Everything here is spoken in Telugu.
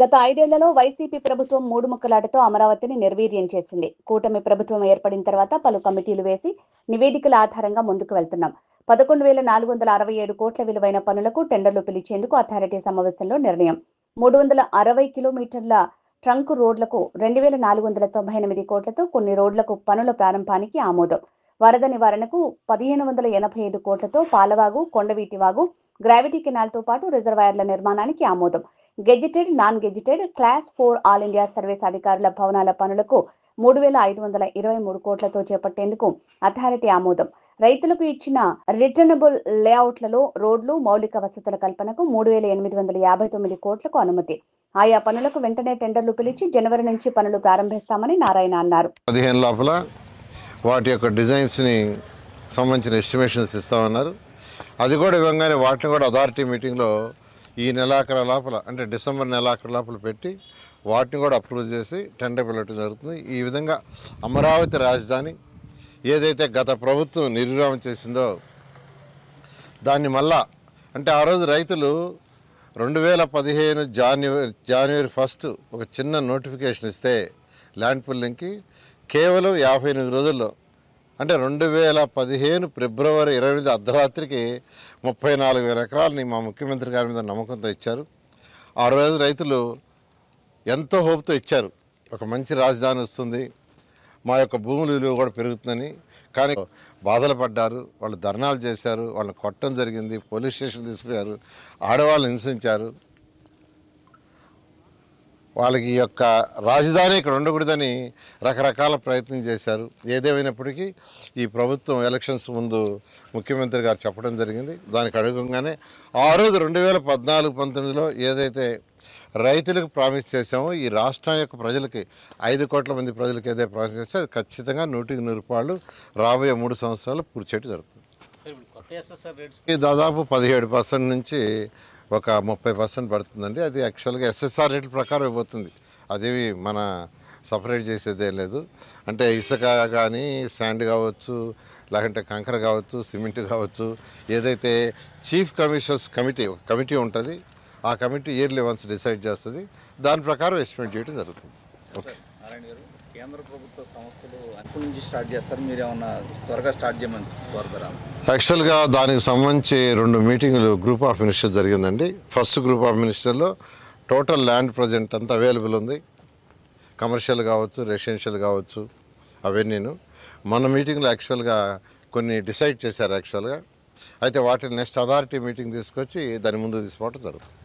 గత 5 ఏళ్లలో వైసీపీ ప్రభుత్వం మూడు ముక్కలాటతో అమరావతిని నిర్వీర్యం చేసింది. కూటమి ప్రభుత్వం ఏర్పడిన తర్వాత పలు కమిటీలు వేసి నివేదికల ఆధారంగా ముందుకు వెళ్తున్నాం. 11,467 కోట్ల విలువైన పనులకు టెండర్లు పిలిచేందుకు అథారిటీ సమావేశంలో నిర్ణయం. 360 కిలోమీటర్ల ట్రంక్ రోడ్లకు 2,498 కోట్లతో కొన్ని రోడ్లకు పనుల ప్రారంభానికి ఆమోదం. వరద నివారణకు 1,585 కోట్లతో పాలవాగు, కొండవీటివాగు, గ్రావిటీ కెనాల్తో పాటు రిజర్వాయర్ల నిర్మాణానికి ఆమోదం. Gazetted, non gazetted class 4 all India service అధికారుల భవనాల పనులకు 3,523 కోట్లతో చేపట్టేందుకు అథారిటీ ఆమోదం. రైతులకు ఇచ్చిన రిటర్నబుల్ లేఅవుట్లలో రోడ్లు, మౌలిక వసతుల కల్పనకు 3,859 కోట్లకు అనుమతి. ఆయా పనులకు వెంటనే టెండర్లు పిలిచి జనవరి నుంచి పనులు ప్రారంభిస్తామని నారాయణ అన్నారు. 15 లోపల వాటి యొక్క డిజైన్స్ని సంబంధించిన ఎస్టిమేషన్స్ ఇస్తామన్నారు. అది కూడా ఇవ్వగానే వాటిని కూడా అథారిటీ మీటింగ్లో ఈ నెలాఖరు లోపల అంటే డిసెంబర్ నెలాఖరు లోపల పెట్టి వాటిని కూడా అప్రూవ్ చేసి టెండర్ పిలవటం జరుగుతుంది. ఈ విధంగా అమరావతి రాజధాని ఏదైతే గత ప్రభుత్వం నిర్విరామం చేసిందో దాన్ని మళ్ళా అంటే ఆ రోజు రైతులు 2015 జనవరి 1 ఒక చిన్న నోటిఫికేషన్ ఇస్తే ల్యాండ్ పుల్లింగ్కి కేవలం 58 రోజుల్లో అంటే 2015 ఫిబ్రవరి 28 అర్ధరాత్రికి 34,000 ఎకరాలని మా ముఖ్యమంత్రి గారి మీద నమ్మకంతో ఇచ్చారు. ఆ రోజు రైతులు ఎంతో హోప్తో ఇచ్చారు, ఒక మంచి రాజధాని వస్తుంది, మా యొక్క భూముల విలువ కూడా పెరుగుతుందని. కానీ బాధలు పడ్డారు, వాళ్ళు ధర్నాలు చేశారు, వాళ్ళని కొట్టడం జరిగింది, పోలీస్ స్టేషన్ తీసుకుపోయారు, ఆడవాళ్ళని హింసించారు. వాళ్ళకి ఈ యొక్క రాజధాని ఇక్కడ ఉండకూడదని రకరకాల ప్రయత్నం చేశారు. ఏదేమైనప్పటికీ ఈ ప్రభుత్వం ఎలక్షన్స్ ముందు ముఖ్యమంత్రి గారు చెప్పడం జరిగింది. దానికి అనుగుణంగానే ఆ రోజు 2014-19లో ఏదైతే రైతులకు ప్రామిస్ చేసామో ఈ రాష్ట్రం యొక్క ప్రజలకి 5 కోట్ల మంది ప్రజలకు ఏదైతే ప్రామిస్ చేస్తే అది ఖచ్చితంగా 100కి 100 రూపాయలు రాబోయే 3 సంవత్సరాలు పూర్తి చేయడం జరుగుతుంది. దాదాపు 17% నుంచి ఒక 30% పడుతుందండి. అది యాక్చువల్గా ఎస్ఎస్ఆర్ రేట్ల ప్రకారం ఇవ్వబోతుంది. అదేవి మన సపరేట్ చేసేదేం లేదు. అంటే ఇసుక కానీ శాండ్ కావచ్చు, లేకుంటే కంకర కావచ్చు, సిమెంట్ కావచ్చు, ఏదైతే చీఫ్ కమిషనర్స్ ఒక కమిటీ ఉంటుంది, ఆ కమిటీ ఇయర్లీ వన్స్ డిసైడ్ చేస్తుంది. దాని ప్రకారం ఎస్టిమేట్ చేయడం జరుగుతుంది. ఓకే. కేంద్ర ప్రభుత్వ సంస్థలు అప్పటి నుంచి స్టార్ట్ చేస్తారు, మీరు ఏమన్నా త్వరగా స్టార్ట్ చేయమని కోరుతారా? యాక్చువల్గా దానికి సంబంధించి 2 మీటింగులు గ్రూప్ ఆఫ్ మినిస్టర్స్ జరిగిందండి. ఫస్ట్ గ్రూప్ ఆఫ్ మినిస్టర్లో టోటల్ ల్యాండ్ ప్రజెంట్ అంతా అవైలబుల్ ఉంది, కమర్షియల్ కావచ్చు, రెసిడెన్షియల్ కావచ్చు, అవన్నీను. మన మీటింగ్లో యాక్చువల్గా కొన్ని డిసైడ్ చేశారు యాక్చువల్గా. అయితే వాటిని నెక్స్ట్ అథారిటీ మీటింగ్ తీసుకొచ్చి దాని ముందు తీసుకోవడం జరుగుతుంది.